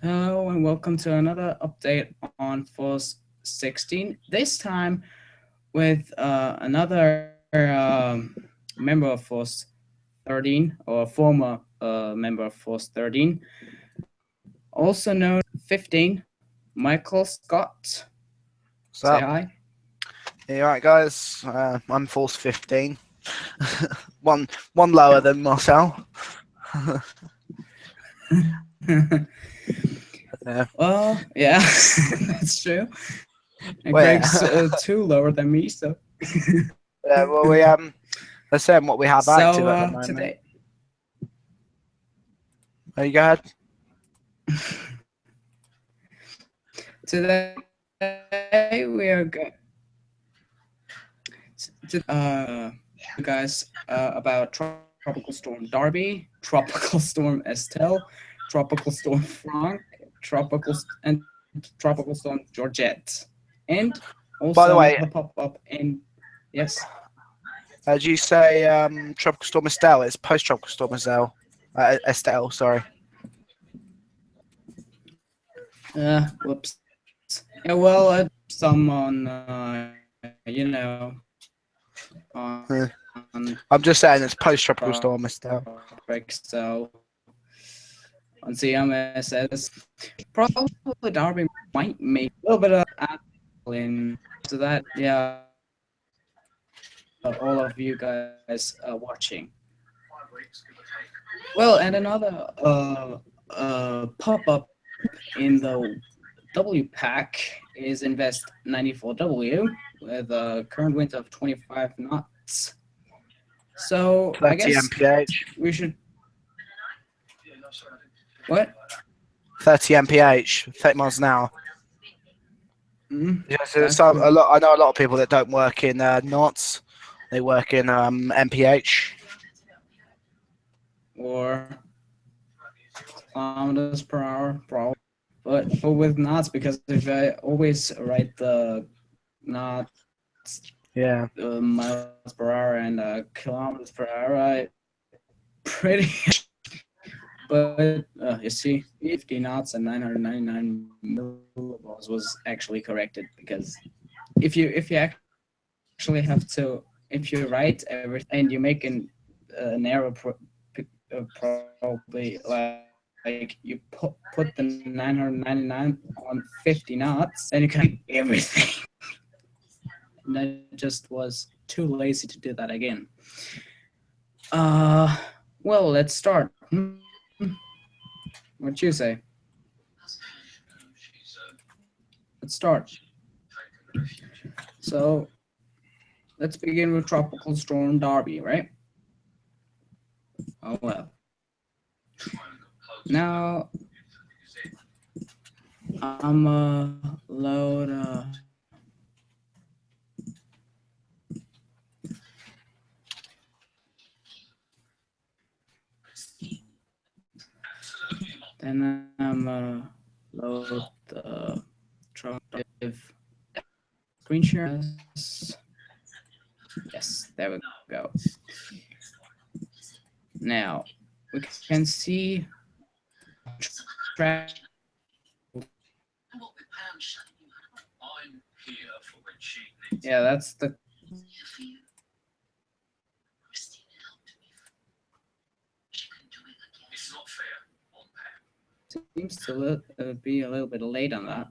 Hello and welcome to another update on Force 16. This time with another member of Force 13 or former member of Force 13, also known as 15, Michael Scott. What's Say up? hi. Yeah, all right, guys. I'm Force 15. one lower than Marcel. Yeah. Well, yeah, that's true. And Well, Greg's yeah. two lower than me, so. Yeah, well, let's say what we have active So at the moment. today, There you go ahead. today we are going to guys about Tropical Storm Darby, Tropical Storm Estelle, Tropical Storm Frank, and Tropical Storm Georgette, and By also the way, another pop up in yes. as you say, Tropical Storm Estelle. It's post-Tropical Storm Estelle. Estelle, sorry. Whoops. Yeah, well, some on Yeah. on I'm just saying it's post-Tropical Storm Estelle. topic. So on CMSS, probably Darby might make a little bit of in to that. Yeah, all of you guys watching. Well, and another pop up in the WPAC is Invest 94W with a current wind of 25 knots. So I 30 guess mph. we should. What? 30 mph. 30 miles an hour. Yeah, so Okay. I know a lot of people that don't work in knots. They work in mph. Or kilometers per hour, probably. But with knots, because if I always write the knots, Yeah. miles per hour and kilometers per hour, I pretty. But you see, 50 knots and 999 millibars was actually corrected, because if you actually have to, if you write everything and you make an error, probably like you put the 999 on 50 knots, then you can everything. And I just was too lazy to do that again. Uh, well, let's start. What you say? Let's start. So let's begin with Tropical Storm Darby, right? Oh well. Now I'm load then I'm load the Tropical screen share. Yes, there we go. Now we can see track. Yeah, that's the seems to be a little bit late on that.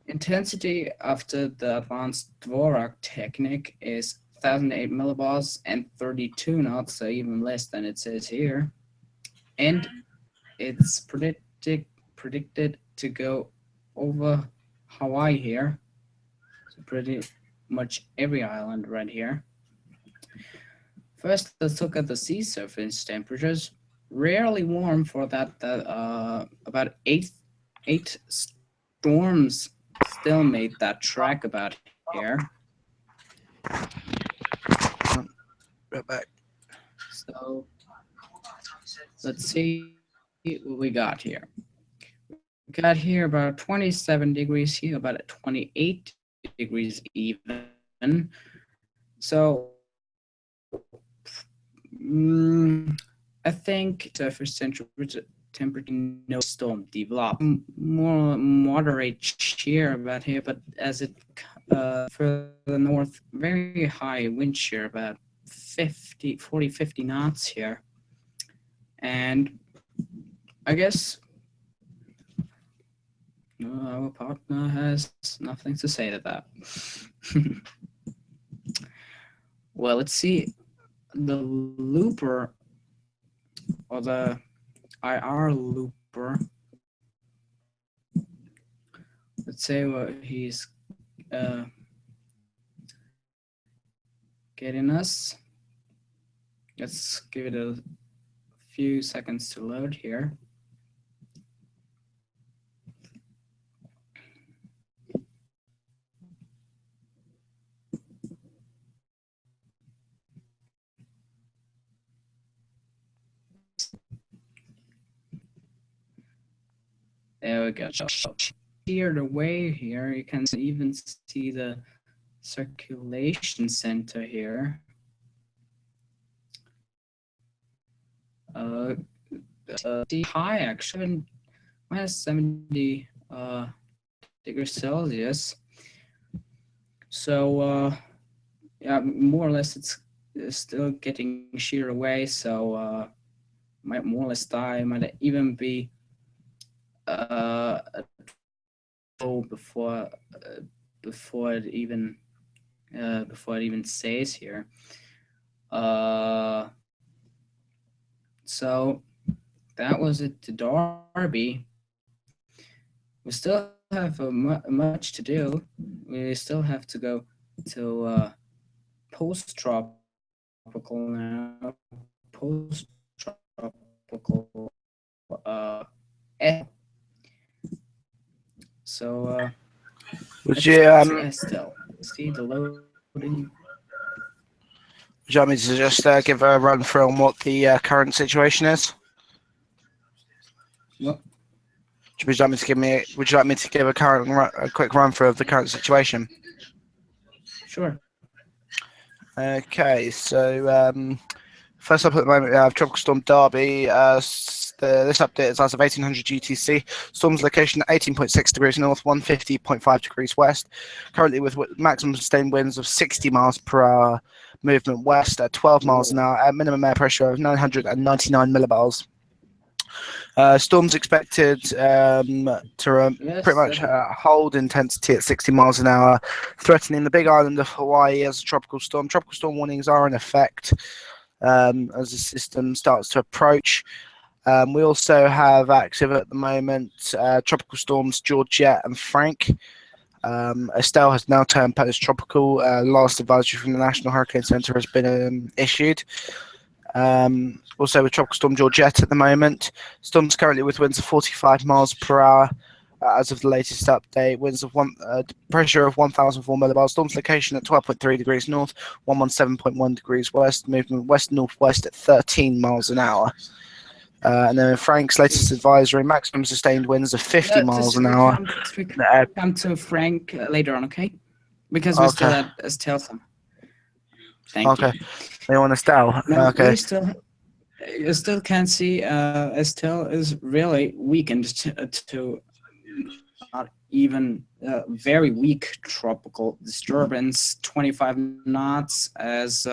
Intensity after the advanced Dvorak technique is 1008 millibars and 32 knots, so even less than it says here. And it's predicted to go over Hawaii here. So pretty much every island right here. First, let's look at the sea surface temperatures. Rarely warm for that. About eight storms still made that track about here. Right back. So let's see what we got here. We got here about 27 degrees here, about 28 degrees even. So I think surface temperature temperature no storm develop. More moderate shear about here, but as it further north, very high wind shear, about 40, 50 knots here. And I guess our partner has nothing to say to that. Well, let's see. The looper, or the IR looper, let's say what he's getting us. Let's give it a few seconds to load here. There we go. Steered away here. You can even see the circulation center here. High actually, minus 70 degrees Celsius. So yeah, more or less it's still getting sheared away. So might more or less die. Might even be before it even stays here. So that was it to Darby. We still have much to do. We still have to go to post-tropical now. Post-tropical. So would you Estelle, see the loading. would you like me to just give a run through on what the current situation is? What? Would you like me to give a quick run through of the current situation? Sure. Okay, so first up at the moment, we have Tropical Storm Darby. This update is as of 1800 UTC. Storm's location 18.6 degrees north, 150.5 degrees west. Currently with maximum sustained winds of 60 miles per hour, movement west at 12 miles an hour, at minimum air pressure of 999 millibars. Storm's expected to pretty much hold intensity at 60 miles an hour, threatening the Big Island of Hawaii as a tropical storm. Tropical storm warnings are in effect as the system starts to approach. We also have active at the moment tropical storms Georgette and Frank. Estelle has now turned post-tropical. Last advisory from the National Hurricane Center has been issued. Also with Tropical Storm Georgette at the moment. Storm's currently with winds of 45 miles per hour as of the latest update. Winds of pressure of 1,004 millibars. Storm's location at 12.3 degrees north, 117.1 degrees west. Movement west-northwest at 13 miles an hour. And then Frank's latest advisory, maximum sustained winds of 50 miles an hour. Come to Frank later on, okay? Because we still have Estelle. Thank you. You want Estelle? No, okay. You still can't see Estelle is really weakened to not even very weak tropical disturbance, 25 knots. As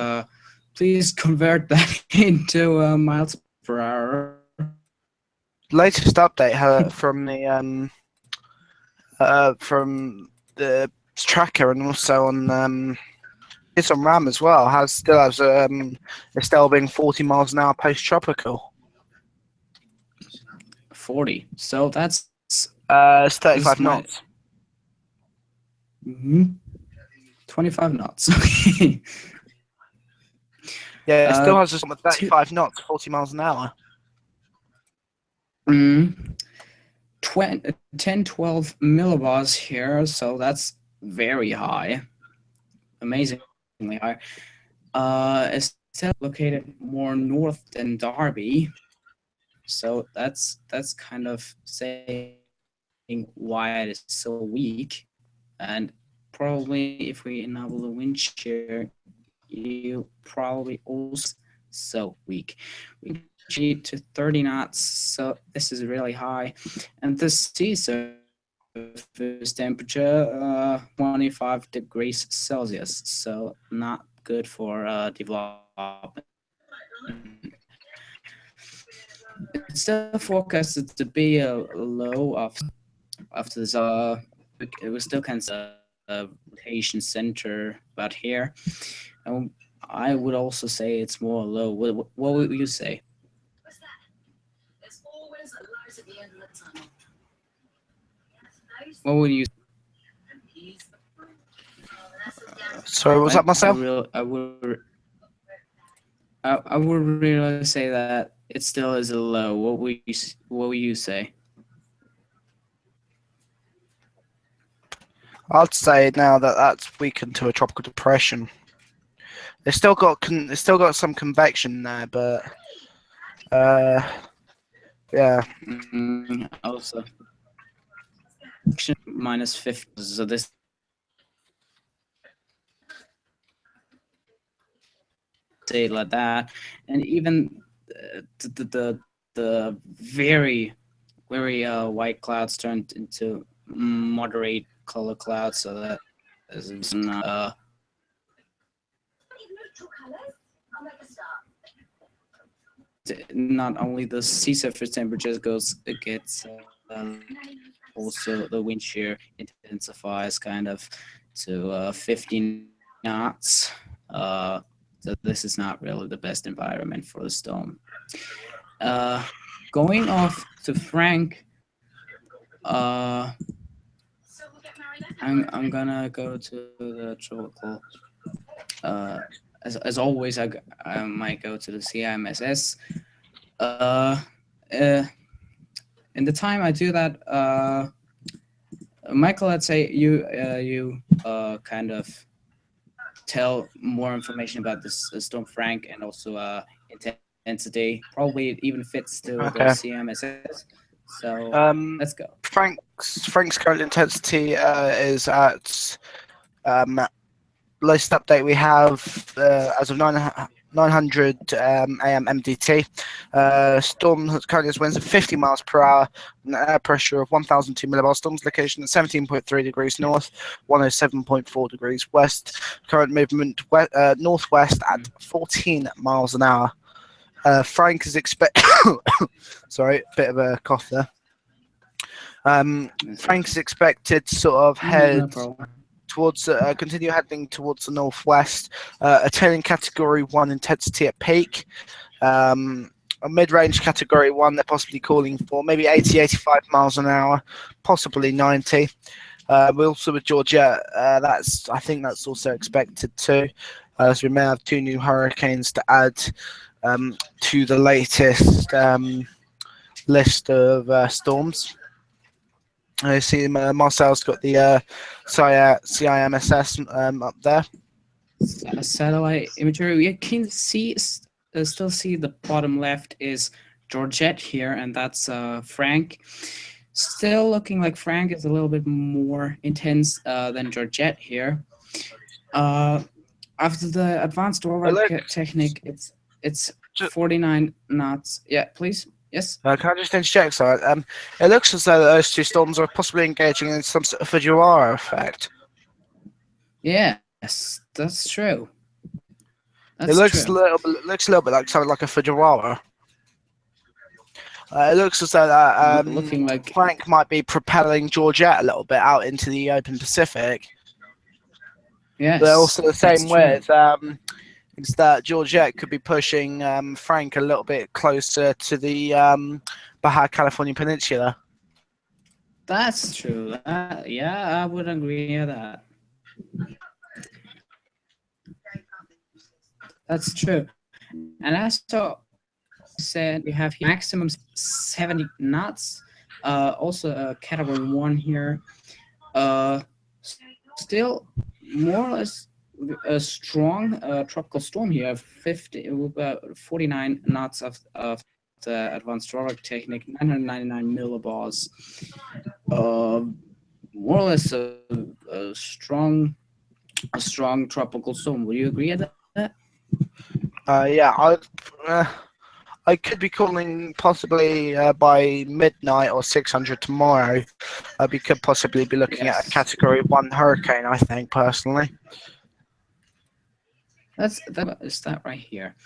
please convert that into miles per hour. Latest update from the tracker and also on it's on RAM as well. Still has Estelle being 40 miles an hour post tropical. 40. So that's it's 35 knots. 25 knots. Okay. Yeah, it still has a 35 knots, 40 miles an hour. 10, 12 millibars here, so that's very high. Amazingly high. It's still located more north than Darby, so that's kind of saying why it is so weak. And probably if we enable the wind shear, you probably also so weak. We need to 30 knots, so this is really high. And the sea surface temperature, 25 degrees Celsius, so not good for development. It's still forecasted to be a low after this. We still can see a rotation center about here. And I would also say it's more low. What would you say? What would you? Sorry, was that myself? I would really say that it still is a low. What would you say? I'd say now that that's weakened to a tropical depression. It's still got some convection there, but yeah. Also, minus 50. So this say like that, and even the very white clouds turned into moderate color clouds, so that is not only the sea surface temperature gets also the wind shear intensifies kind of to 15 knots. So this is not really the best environment for the storm. Going off to Frank, I'm gonna go to the tropical. As always, I might go to the CIMSS. In the time I do that, Michael, let's say you kind of tell more information about this storm Frank and also intensity. Probably it even fits to the CMSS. So let's go. Frank's current intensity is at latest update we have as of 900 AM MDT. Storm currently has winds of 50 miles per hour, and an air pressure of 1,002 millibars. Storm's location at 17.3 degrees north, 107.4 degrees west. Current movement northwest at 14 miles an hour. Frank is sorry, bit of a cough there. Frank is expected to sort of head towards continue heading towards the northwest, attaining category 1 intensity at peak. A mid-range category 1 they're possibly calling for maybe 80-85 miles an hour, possibly 90. We also with Georgette, I think that's also expected too. So we may have 2 new hurricanes to add to the latest list of storms. I see Marcel's got the CIMSS up there. Satellite imagery. We can still see the bottom left is Georgette here, and that's Frank. Still looking like Frank is a little bit more intense than Georgette here. After the advanced override technique, it's 49 knots. Yeah, please. Yes. Can I just interject? Sorry. It looks as though those 2 storms are possibly engaging in some sort of Fujiwara effect. Yes, that's true. It looks a little bit like something like a Fujiwara. It looks as though that looking like Frank might be propelling Georgette a little bit out into the open Pacific. Yes. But also the same with is that Georgette could be pushing Frank a little bit closer to the Baja California Peninsula. That's true. Yeah, I would agree with that. That's true. And as I said, we have here maximum 70 knots. Also a category 1 here. Still more or less a strong tropical storm here, 49 knots of the advanced roller technique, 999 millibars. More or less a strong tropical storm. Would you agree with that? Yeah, I could be calling possibly by midnight or 600 tomorrow. We could possibly be looking at a Yes. Category 1 hurricane, I think, personally. That is that right here.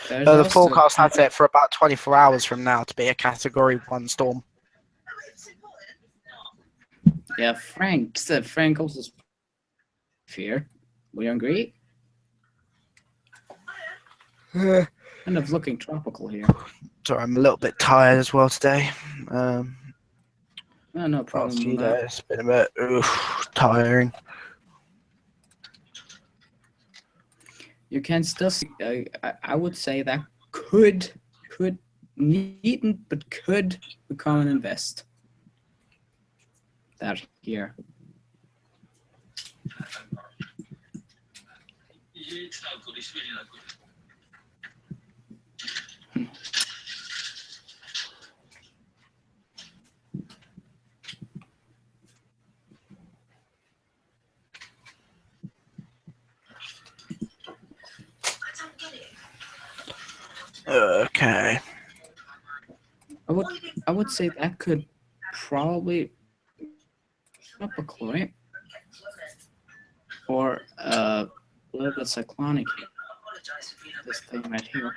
There's The also forecast has it for about 24 hours from now to be a Category 1 storm. yeah, Frank also here. We agree? Sorry, Kind of looking tropical here. I'm a little bit tired as well today. No Last problem few with that. days, it's been a bit tiring. You can still see. I would say that could needn't but could become an invest. That here. Okay. I would say that could probably up a chlorate or a little bit cyclonic. This thing right here.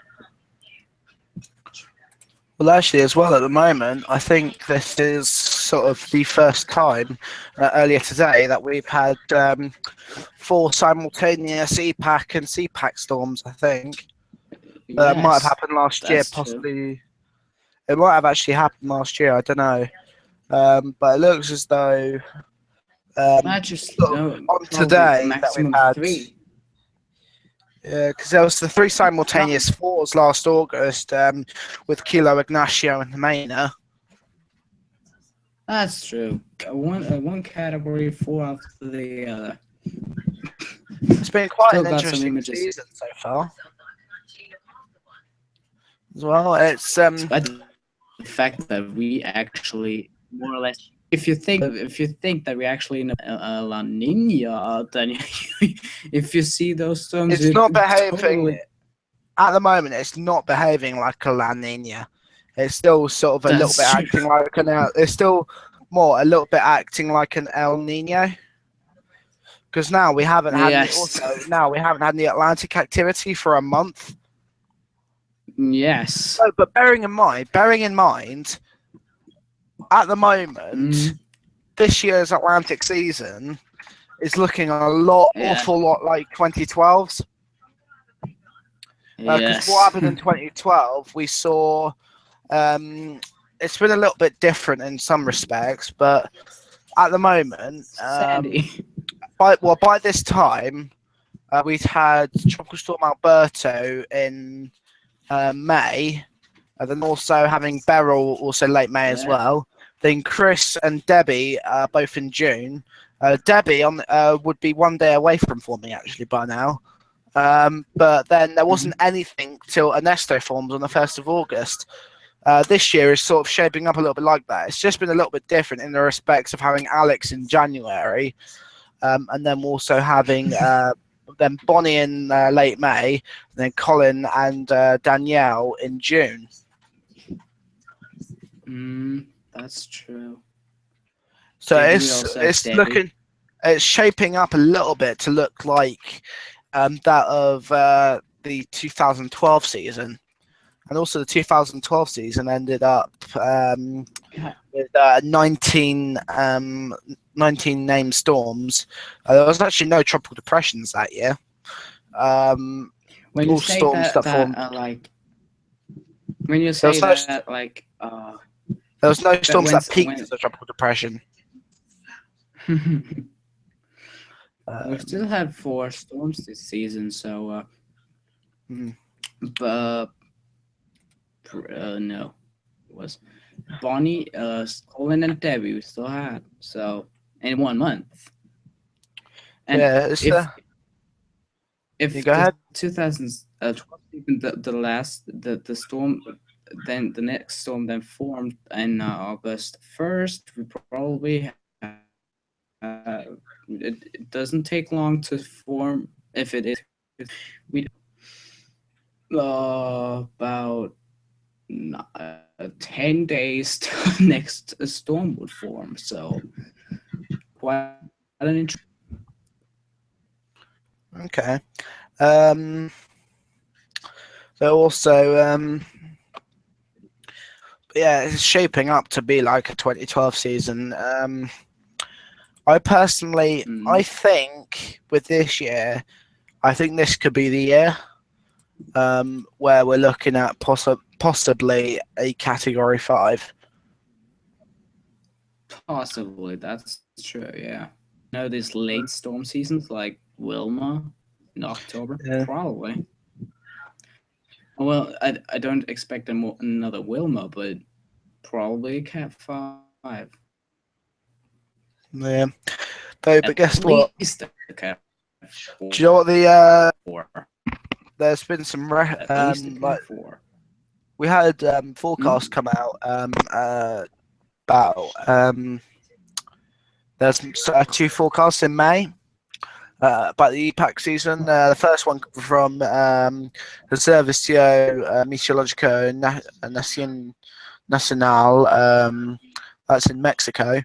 Well, actually, as well, at the moment, I think this is sort of the first time earlier today that we've had 4 simultaneous EPAC and CPAC storms, I think. It might have Yes, happened last year, that's true. possibly. It might have actually happened last year, I don't know. But it looks as though Not just sort of no, on probably today that we've maximum had. 3. Yeah, because there was the 3 simultaneous 4s last August with Kilo, Ignacio, and Mena. That's true. One category 4 after the other. It's been quite Still an got some interesting images. season so far. As well, it's Despite the fact that we actually more or less, if you think that we actually in a La Nina, then if you see those storms, it's not behaving totally, at the moment. It's not behaving like a La Nina. It's still sort of a little that's bit true. acting like an. It's still more a little bit acting like an El Nino. Because now we haven't had Yes. now we haven't had the Atlantic activity for a month. Yes. No, but bearing in mind, at the moment, this year's Atlantic season is looking a awful lot like 2012's. Because Yes. what happened in 2012, we saw it's been a little bit different in some respects, but at the moment, Sandy. by this time, we'd had Tropical Storm Alberto in May, and then also having Beryl also late May as well. Then Chris and Debbie both in June. Debbie would be 1 day away from forming actually by now. But then there wasn't anything till Ernesto forms on the 1st of August. This year is sort of shaping up a little bit like that. It's just been a little bit different in the respects of having Alex in January, and then also having then Bonnie in late May, and then Colin and Danielle in June. That's true. So it's shaping up a little bit to look like that of the 2012 season. And also the 2012 season ended up with 19 named storms. There was actually no tropical depressions that year. When you say storms that formed. When you say that, like, there was no storms that peaked as a tropical depression. We still have 4 storms this season, so but no, it was Bonnie, Colin, and Debbie. We still had so in 1 month. And yeah, if go ahead. 2012 season, the storm, then the next storm then formed in August 1st, we probably it doesn't take long to form if it is. About 10 days till next storm would form. So quite an interesting. Okay. So also, yeah, it's shaping up to be like a 2012 season. I personally, I think with this year, I think this could be the year where we're looking at possibly a Category 5. Possibly, that's true. Yeah. These late storm seasons like Wilma in October, Yeah. probably. Well, I don't expect another Wilma, but probably a Cat 5. Yeah. Though, but At guess what? least a Cat Do you know 4. what the there's been some At least a like Cat 4. we had forecasts come out about there's two forecasts in May about the EPAC season. The first one from the Servicio Meteorológico Nacional, that's in Mexico.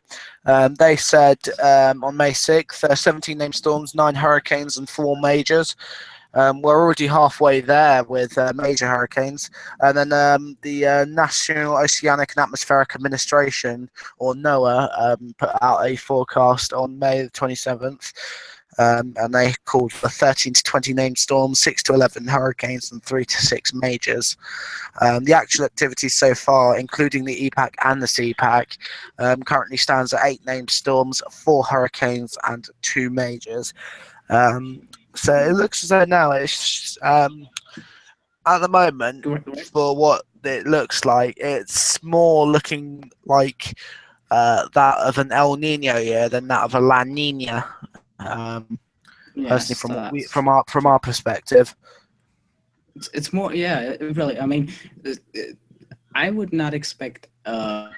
They said on May 6th, 17 named storms, 9 hurricanes, and 4 majors. We're already halfway there with major hurricanes. And then the National Oceanic and Atmospheric Administration, or NOAA, put out a forecast on May the 27th. And they called for 13 to 20 named storms, 6 to 11 hurricanes, and 3 to 6 majors. The actual activity so far, including the EPAC and the CPAC, currently stands at 8 named storms, 4 hurricanes, and 2 majors. So it looks as though now it's at the moment, for what it looks like, it's more looking like that of an El Nino year than that of a La Nina. Personally, from our perspective, it's more. Yeah, really. I mean, I would not expect 8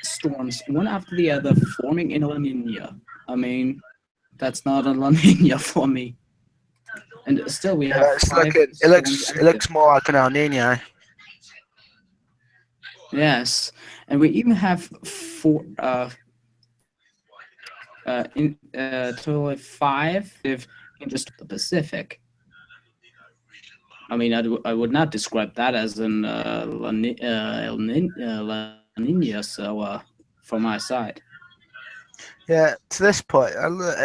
storms, one after the other, forming in La Nina. I mean, that's not a La Nina for me. And still, we have it's 5 looking, storms it looks more like an El Nino. Yes, and we even have 4 in totally 5 if in just the Pacific. I mean, I would not describe that as an La Nina, so from my side. Yeah, to this point,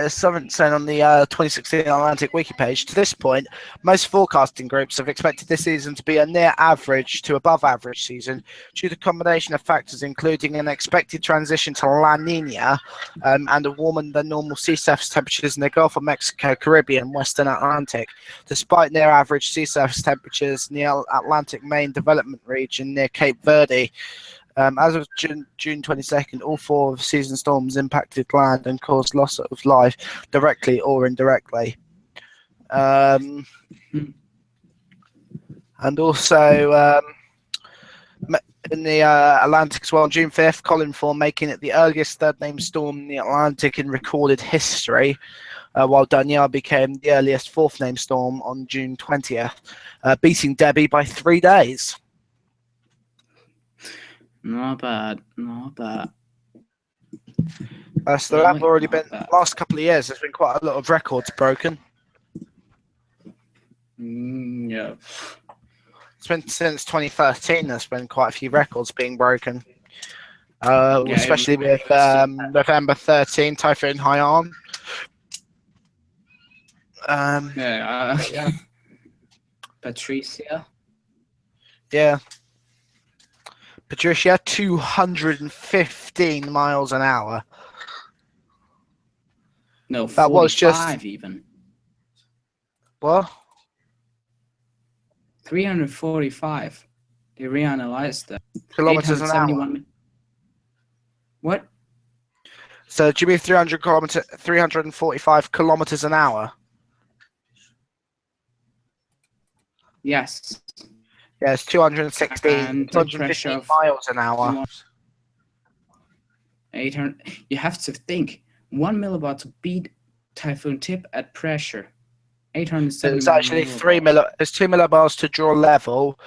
something saying on the 2016 Atlantic Wiki page, to this point, most forecasting groups have expected this season to be a near average to above average season due to a combination of factors, including an expected transition to La Nina and a warmer than normal sea surface temperatures in the Gulf of Mexico, Caribbean, Western Atlantic. Despite near average sea surface temperatures in the Atlantic main development region near Cape Verde, as of June 22nd, all 4 of season storms impacted land and caused loss of life directly or indirectly. And also in the Atlantic as well, on June 5th, Colin Form making it the earliest third named storm in the Atlantic in recorded history, while Danielle became the earliest fourth named storm on June 20th, beating Debbie by 3 days. Not bad, not bad. So there have already been, last couple of years, there's been quite a lot of records broken. Yeah. It's been since 2013, there's been quite a few records being broken. Especially with November 13, Typhoon Haiyan. Yeah. Patricia. Yeah. Patricia, 215 miles an hour. No, 45 that was just even. What? 345. They reanalyzed that. Kilometers an hour. What? So do you mean 345 kilometers an hour? Yes. Yes, 215 miles an hour. 800. You have to think 1 millibar to beat typhoon tip at pressure. So it's 879 actually millibars. it's 2 millibars to draw level,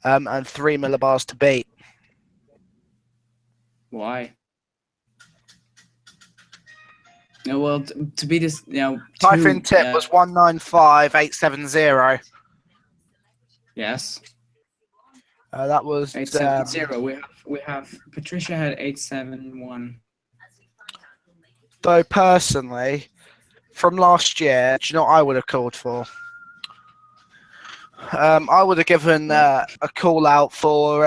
and 3 millibars to beat. Why? No, well, to be this, Typhoon two. tip was 195870. Yes, That was 870. We have Patricia had 871. though personally from last year. Do you know what I would have called for? I would have given What? a call out for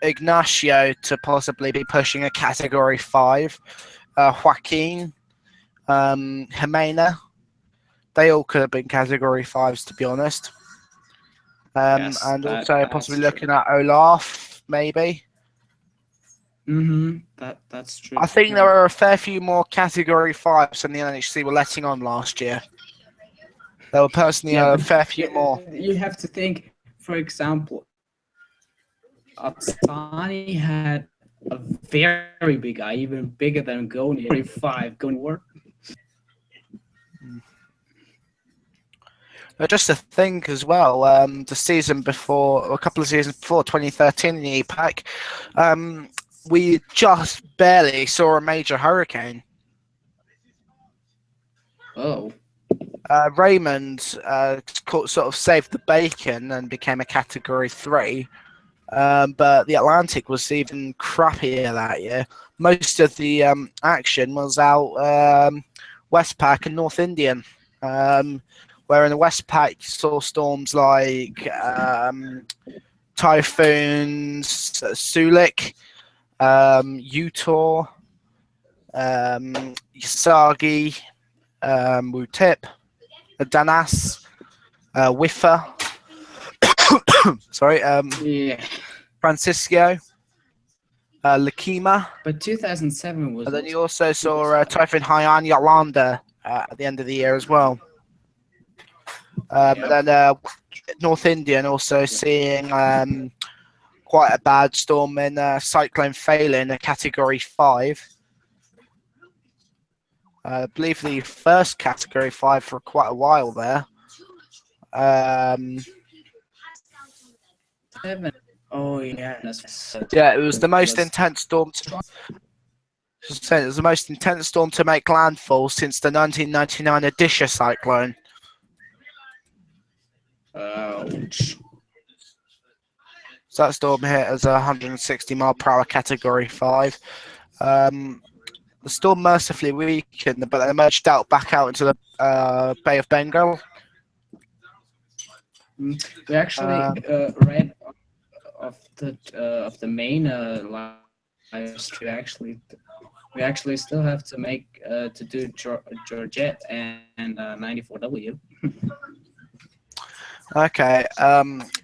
Ignacio to possibly be pushing a category 5. Joaquin, Jimena, they all could have been category 5s, to be honest. Yes, And also that's possibly true. looking at Olaf, maybe. That's true I think there too. are a fair few more category 5s than the NHC were letting on last year. There were personally Yeah, a but fair few more. you have to think. For example, Atsani had a very big eye, even bigger than Goni. 45 Goni war. Just to think as well, the season before, or a couple of seasons before 2013 in the EPAC, we just barely saw a major hurricane. Oh, Raymond sort of saved the bacon and became a category 3. But the Atlantic was even crappier that year. Most of the action was out Westpac and North Indian, where in the Westpac you saw storms like typhoons, Sulik, Utah, Yasagi, Wutip, Danas, Wiffa, sorry, yeah. Francisco, Lakima. But 2007 was And then you also also saw Typhoon Haiyan Yolanda at the end of the year as well. And Yep. then North Indian also seeing quite a bad storm in Cyclone Phelan, a Category 5. I believe the first Category 5 for quite a while there. Oh yeah, that's Yeah, it was the most was intense storm. It was the most intense storm to make landfall since the 1999 Odisha cyclone. ouch. So that storm hit as a 160 mile per hour Category 5. The storm mercifully weakened, but then emerged back out into the Bay of Bengal. We actually read of the main live stream. We actually still have to make to do Georgette and 94W. Okay.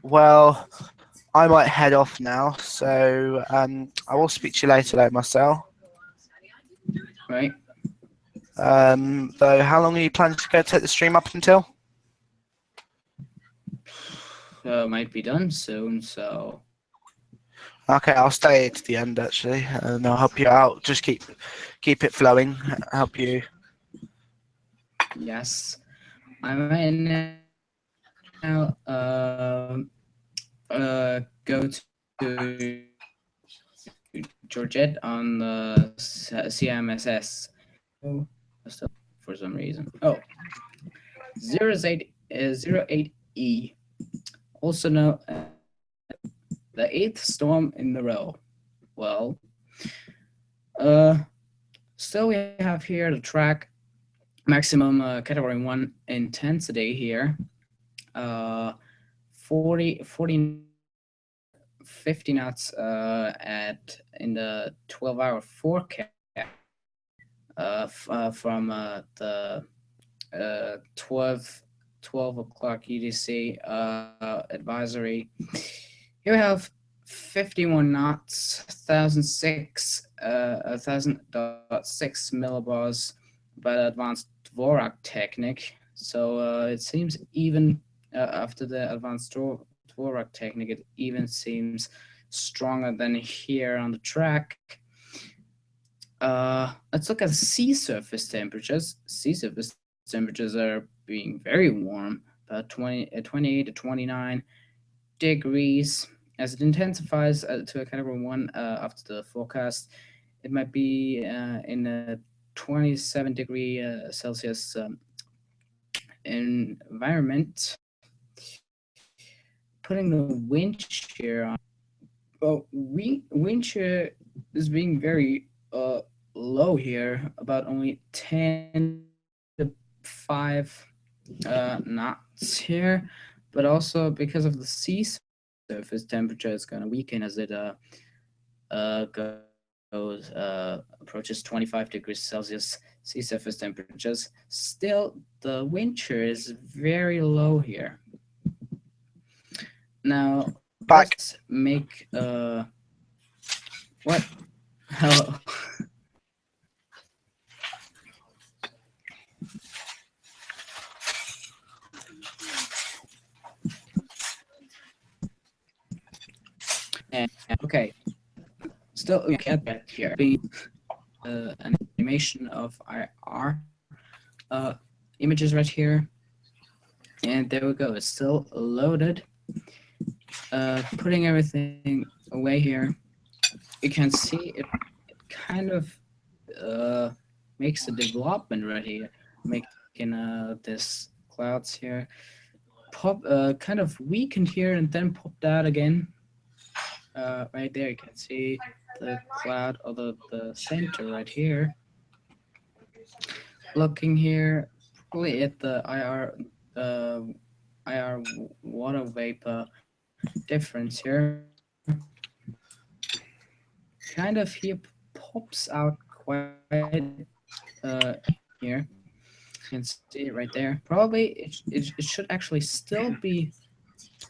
Well, I might head off now, so I will speak to you later, though, Marcel. Right. Though, how long are you planning to go take the stream up until? Might be done soon, so Okay, I'll stay to the end actually, and I'll help you out. Just keep it flowing. Help you. yes. I might now go to Georgette on the CMSS for some reason. Oh, 08E, also known the 8th storm in the row. Well, still we have here the track maximum category 1 intensity here. 40 50 knots in the 12-hour forecast from the 12 o'clock UTC advisory. Here we have 51 knots, 1,006 millibars by the advanced Dvorak technique. So it seems even after the advanced Dvorak technique, it even seems stronger than here on the track. Let's look at sea surface temperatures. Sea surface temperatures are being very warm, about 28 to 29 degrees. As it intensifies to a category 1 after the forecast, it might be in a 27-degree Celsius environment. Putting the wind shear on. Well, wind shear is being very low here, about only 10 to 5 knots here, but also because of the sea surface temperature, it's going to weaken as it goes approaches 25 degrees Celsius sea surface temperatures. Still, the wind shear is very low here. Now, Back. let's make what? Hello. And okay, still we get back here. Being an animation of our images right here, and there we go. It's still loaded. Putting everything away here, you can see it kind of makes a development right here, making this clouds here pop kind of weakened here and then popped out again. Right there, you can see the cloud or the center right here. Looking here, probably at the IR water vapor difference here. Kind of here pops out quite here. You can see it right there. Probably it should actually still be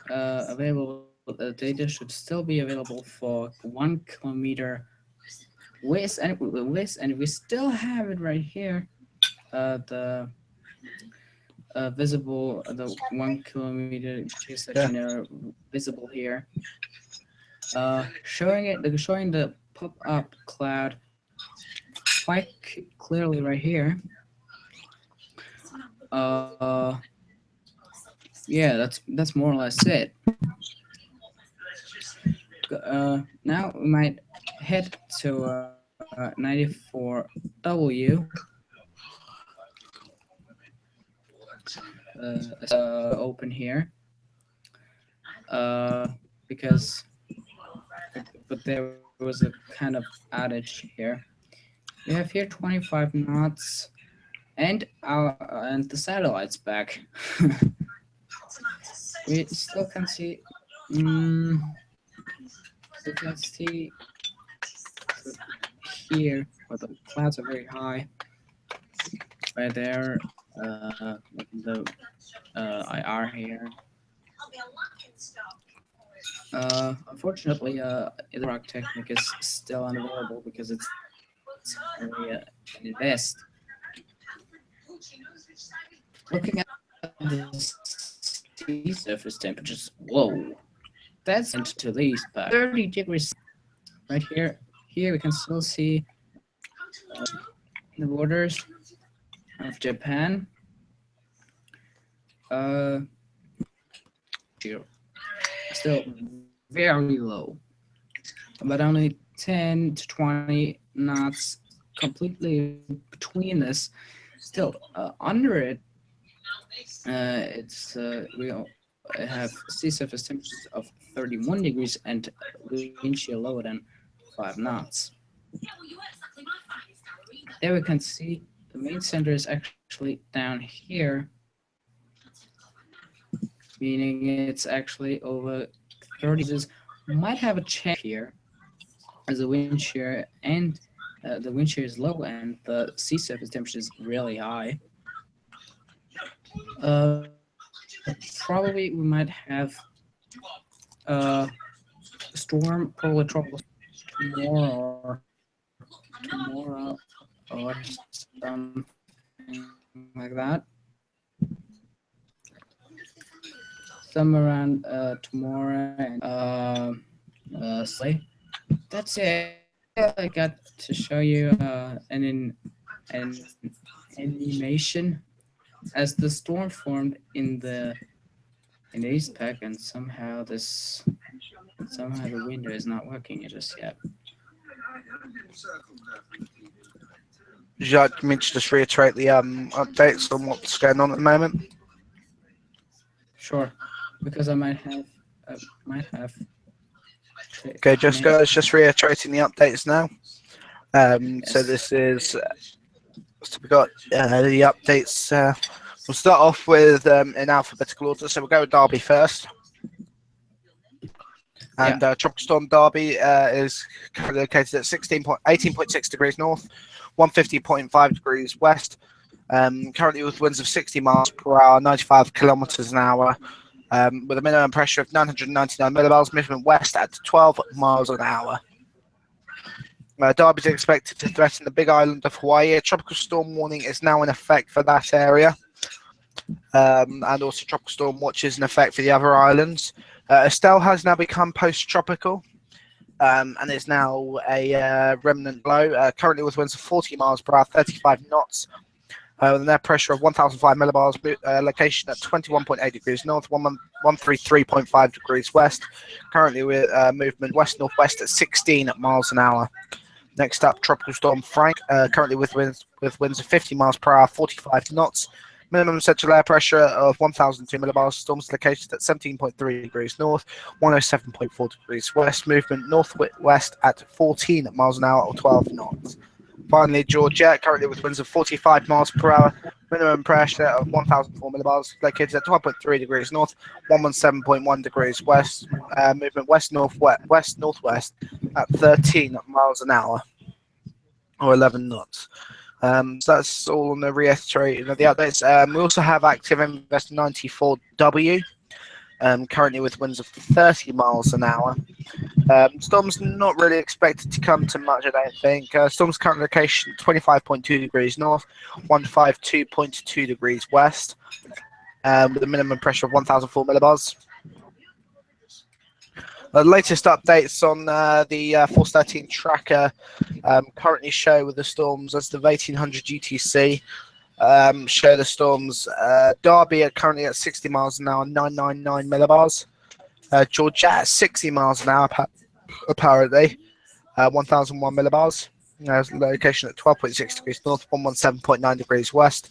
available. The data should still be available for 1 kilometer width, and we still have it right here. The visible, the 1 kilometer geostationary visible here. Showing the pop-up cloud quite clearly right here. Yeah, that's more or less it. Now we might head to 94W. Open here. Because but there was a kind of outage here. We have here 25 knots, and the satellite's back. We still can see. You can see here, where the clouds are very high. Right there, the IR here. Unfortunately, the rock technique is still unavailable because it's only an invest. Looking at the sea surface temperatures, whoa, that's into these 30 degrees right here. Here we can still see the borders of Japan. Here, still very low, but only 10 to 20 knots completely between this. Still under it, it's we have sea surface temperatures of 31 degrees and wind shear lower than 5 knots. There we can see the main center is actually down here, meaning it's actually over 30 degrees. Might have a change here as the wind shear and the wind shear is low and the sea surface temperature is really high. Probably we might have a storm, probably tropical tomorrow or something like that. Somewhere around tomorrow and sleigh. That's it. I got to show you an animation as the storm formed in the East Pack, and somehow the window is not working just yet. Would you like me to just reiterate the updates on what's going on at the moment? Sure, because I might have. Okay, just reiterating the updates now. So Yes. this is so we got the updates. We'll start off with in alphabetical order. So we'll go with Derby first. Yeah. And Tropical Storm Darby is currently located at 18.6 degrees north, 150.5 degrees west. Currently with winds of 60 miles per hour, 95 kilometers an hour, with a minimum pressure of 999 millibars, movement west at 12 miles an hour. Darby is expected to threaten the Big Island of Hawaii. A tropical storm warning is now in effect for that area. And also tropical storm watch is in effect for the other islands. Estelle has now become post-tropical and is now a remnant low, currently with winds of 40 miles per hour, 35 knots, with an air pressure of 1,005 millibars, location at 21.8 degrees north, 133.5 degrees west, currently with movement west-northwest at 16 miles an hour. Next up, Tropical Storm Frank, currently with winds of 50 miles per hour, 45 knots. Minimum central air pressure of 1,002 millibars. Storms located at 17.3 degrees north, 107.4 degrees west. Movement northwest at 14 miles an hour or 12 knots. Finally, Georgette, currently with winds of 45 miles per hour. Minimum pressure of 1,004 millibars. Located at 12.3 degrees north, 117.1 degrees west. Movement west-northwest at 13 miles an hour or 11 knots. So that's all on the reiterating of the updates. We also have active Invest 94W, currently with winds of 30 miles an hour. Storm's not really expected to come to much, I don't think. Storm's current location 25.2 degrees north, 152.2 degrees west, with a minimum pressure of 1,004 millibars. The latest updates on the Force 13 tracker currently show with the storms as the 1800 UTC show the storms. Darby are currently at 60 miles an hour, 999 millibars. Georgette at 60 miles an hour, apparently, 1001 millibars. Location at 12.6 degrees north, 117.9 degrees west.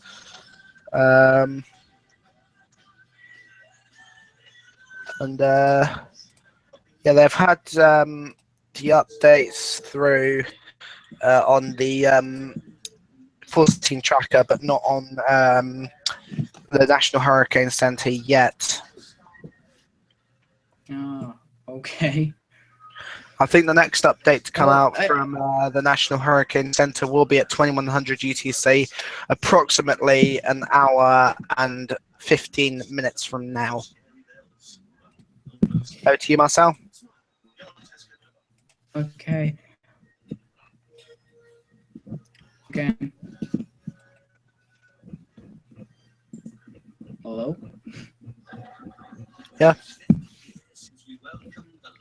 Yeah, they've had the updates through on the 14 tracker, but not on the National Hurricane Center yet. Oh, okay. I think the next update to come Well, out from the National Hurricane Center will be at 2100 UTC, approximately an hour and 15 minutes from now. Over to you, Marcel. Okay. Again. Hello? Yeah.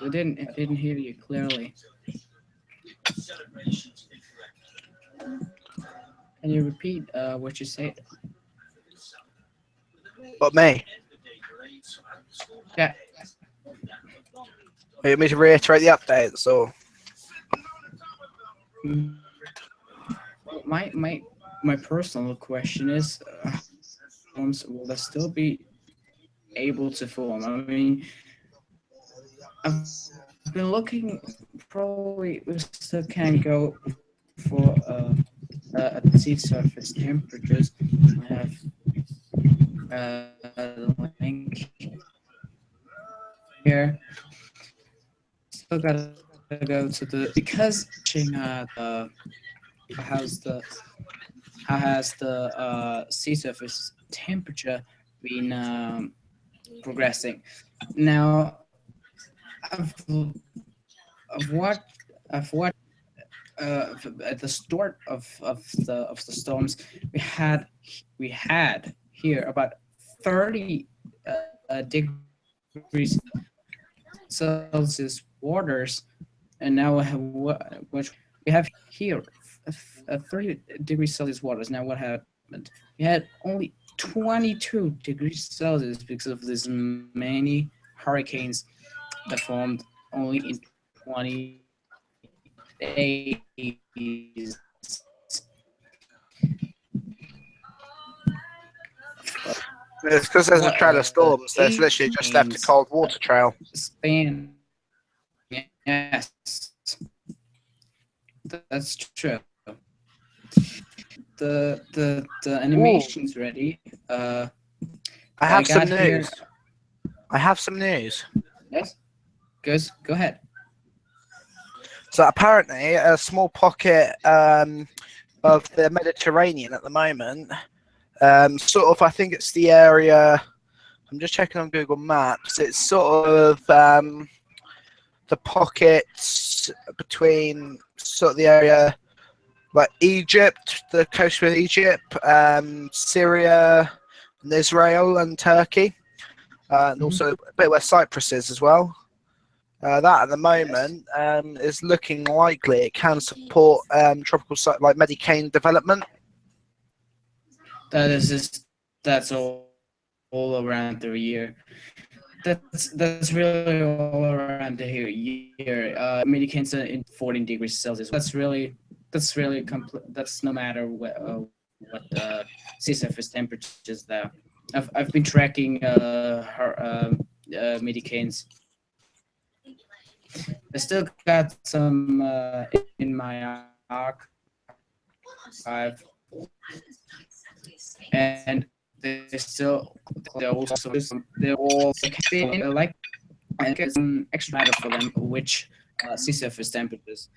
I didn't hear you clearly. Can you repeat what you said? What, me? Yeah. You want me to reiterate the updates, or? Well, my personal question is, will they still be able to form? I mean, I've been looking. Probably we still can go for at the sea surface temperatures. I have the link here. Still gotta go to the because the how's the how has the sea surface temperature been progressing? Now, I've I've watched I've watched at the start of the storms we had here about 30 degrees Celsius waters, and now we have which we have here 30 degrees Celsius waters. Now what happened? We had only 22 degrees Celsius because of these many hurricanes that formed only in 20 days. It's because there's a trail of storms. There's Eight literally just left a games cold water trail. span. Yes, that's true. The animation's ready. I I have some got here. news. I have some news. Yes, go ahead. So apparently, a small pocket of the Mediterranean at the moment, sort of, I think it's the area. I'm just checking on Google Maps. It's sort of the pockets between sort of the area like Egypt, the coast with Egypt, Syria, and Israel, and Turkey, and also a bit where Cyprus is as well. That at the moment is looking likely it can support tropical like Medicane development. That's all around the year. That's really all around the year. Americans in 14 degrees Celsius. That's complete. That's no matter what sea surface temperatures there. I've been tracking Medicanes. I still got some in my archive, and they're all like and get some extra matter for them, which sea surface temperatures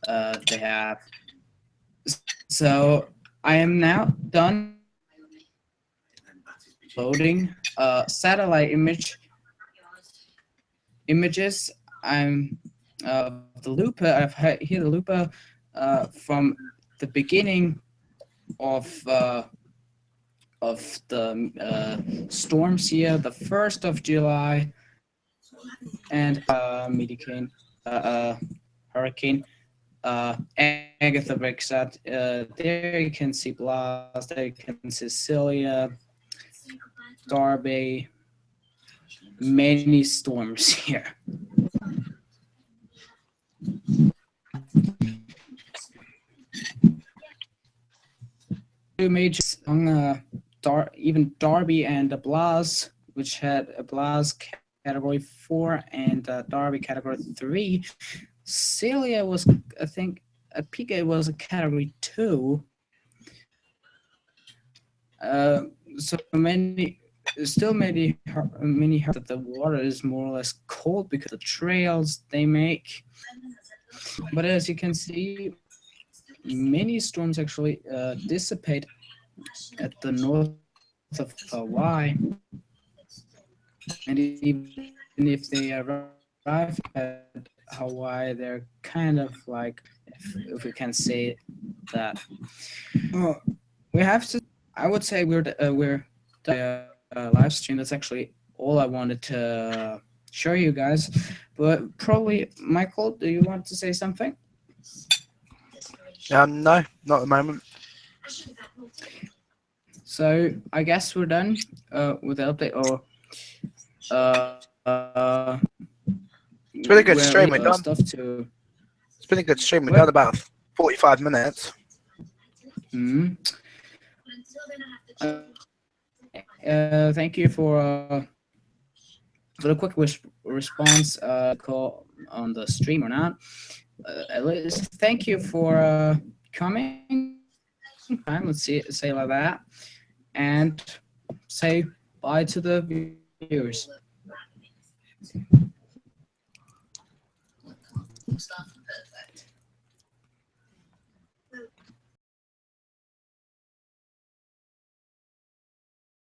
they have. So I am now done loading satellite images. I'm the looper. I've here the looper from the beginning of the storms here, the 1st of July, and hurricane Agatha Brexat. There you can see Blas. There you can see Cecilia, Darby. Many storms here. Two majors on even Darby and Blas, which had a Blas category 4 and Darby category 3. Celia was, I think, Pika was a category 2. So still many that the water is more or less cold because of the trails they make. But as you can see, many storms actually dissipate at the north of Hawaii, and even if they arrive at Hawaii, they're kind of like, if we can say that, we have to. I would say we're the live stream. That's actually all I wanted to show you guys. But probably, Michael, do you want to say something? No, not at the moment. So I guess we're done with the update. Or it's been a good stream. We've done stuff to. It's been a good stream. We've done about 45 minutes. Thank you for the quick response call on the stream or not. Thank you for coming. Let's say like that, and say bye to the viewers.